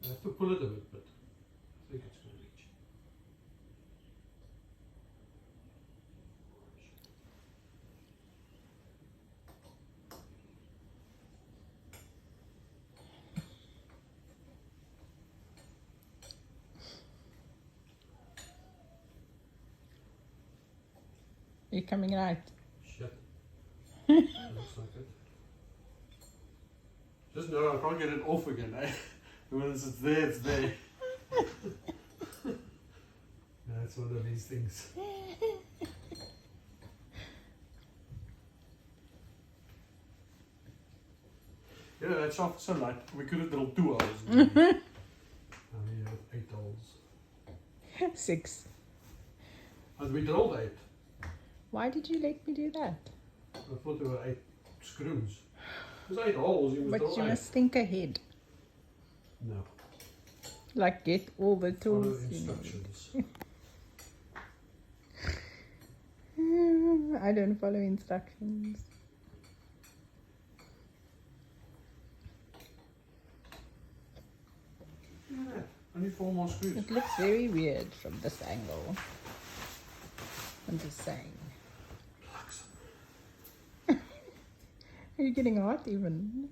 I have to pull it a bit, but I think it's going to reach. You're coming out. Shit. That looks like it. Just no, I can't get it off again, eh? Once it's there, it's there. Yeah, it's one of these things. Yeah, that shaft is so light. We could have drilled 2 holes. Now we have 8 holes. 6. And we drilled 8. Why did you let me do that? I thought there were 8 screws. There's 8 holes. You must But drill you 8. must think ahead. No. Like get all the Follow tools. instructions. I don't follow instructions. Yeah, only 4 more screws. It looks very weird from this angle. I'm just saying. Relax. Are you getting hot even?